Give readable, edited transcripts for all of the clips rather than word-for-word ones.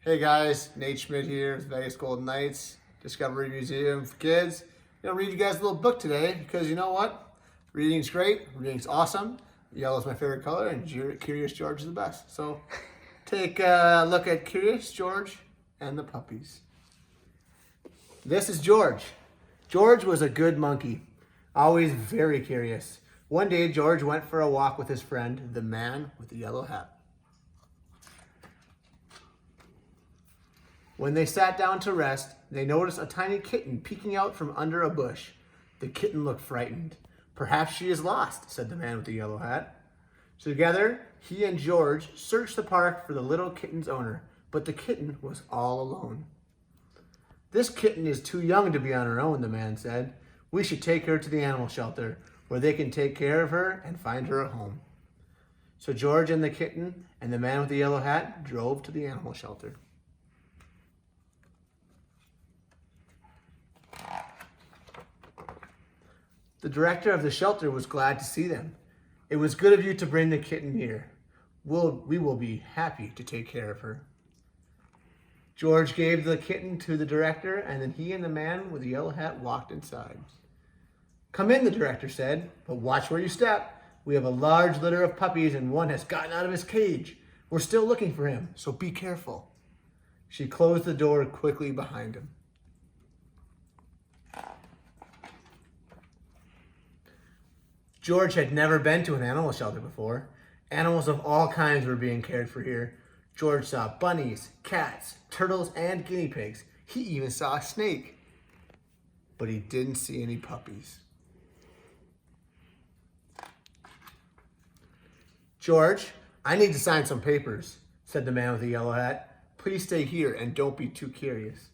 Hey guys, Nate Schmidt here with Vegas Golden Knights, Discovery Museum for Kids. I'm going to read you guys a little book today because you know what? Reading's great, reading's awesome. Yellow's my favorite color and Curious George is the best. So take a look at Curious George and the Puppies. This is George. George was a good monkey, always very curious. One day George went for a walk with his friend, the man with the yellow hat. When they sat down to rest, they noticed a tiny kitten peeking out from under a bush. The kitten looked frightened. "Perhaps she is lost," said the man with the yellow hat. Together, he and George searched the park for the little kitten's owner, but the kitten was all alone. "This kitten is too young to be on her own," the man said. "We should take her to the animal shelter, where they can take care of her and find her a home." So George and the kitten and the man with the yellow hat drove to the animal shelter. The director of the shelter was glad to see them. "It was good of you to bring the kitten here. We will be happy to take care of her." George gave the kitten to the director, and then he and the man with the yellow hat walked inside. "Come in," the director said, "but watch where you step. We have a large litter of puppies and one has gotten out of his cage. We're still looking for him, so be careful." She closed the door quickly behind him. George had never been to an animal shelter before. Animals of all kinds were being cared for here. George saw bunnies, cats, turtles, and guinea pigs. He even saw a snake. But he didn't see any puppies. "George, I need to sign some papers," said the man with the yellow hat. "Please stay here and don't be too curious."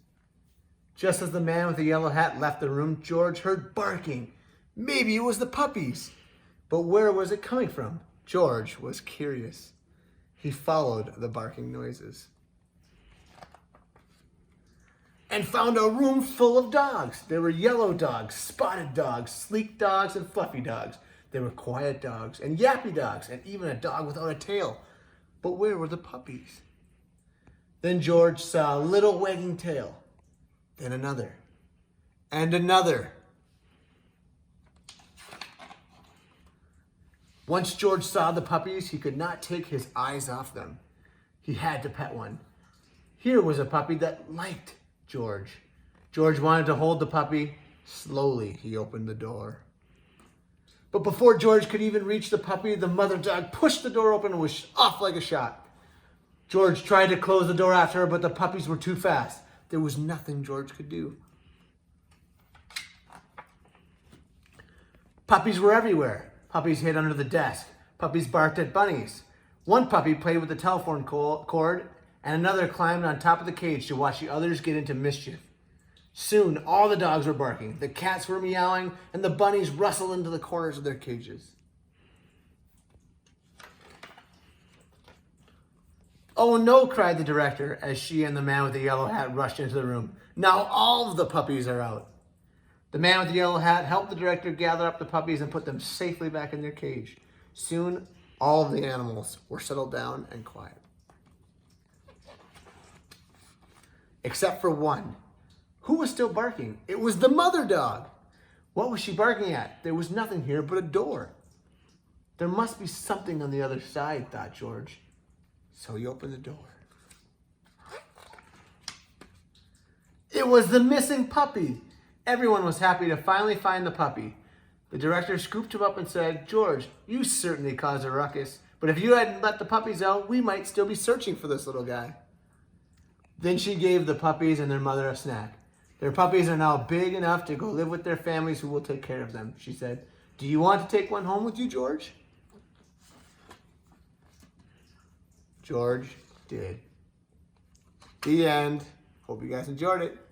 Just as the man with the yellow hat left the room, George heard barking. Maybe it was the puppies. But where was it coming from? George was curious. He followed the barking noises and found a room full of dogs. There were yellow dogs, spotted dogs, sleek dogs, and fluffy dogs. There were quiet dogs and yappy dogs and even a dog without a tail. But where were the puppies? Then George saw a little wagging tail, then another, and another. Once George saw the puppies, he could not take his eyes off them. He had to pet one. Here was a puppy that liked George. George wanted to hold the puppy. Slowly, he opened the door. But before George could even reach the puppy, the mother dog pushed the door open and was off like a shot. George tried to close the door after her, but the puppies were too fast. There was nothing George could do. Puppies were everywhere. Puppies hid under the desk. Puppies barked at bunnies. One puppy played with the telephone cord, and another climbed on top of the cage to watch the others get into mischief. Soon, all the dogs were barking, the cats were meowing, and the bunnies rustled into the corners of their cages. "Oh no," cried the director as she and the man with the yellow hat rushed into the room. "Now all of the puppies are out." The man with the yellow hat helped the director gather up the puppies and put them safely back in their cage. Soon, all of the animals were settled down and quiet. Except for one. Who was still barking? It was the mother dog. What was she barking at? There was nothing here but a door. There must be something on the other side, thought George. So he opened the door. It was the missing puppy. Everyone was happy to finally find the puppy. The director scooped him up and said, "George, you certainly caused a ruckus, but if you hadn't let the puppies out, we might still be searching for this little guy." Then she gave the puppies and their mother a snack. "Their puppies are now big enough to go live with their families who will take care of them," she said. "Do you want to take one home with you, George?" George did. The end. Hope you guys enjoyed it.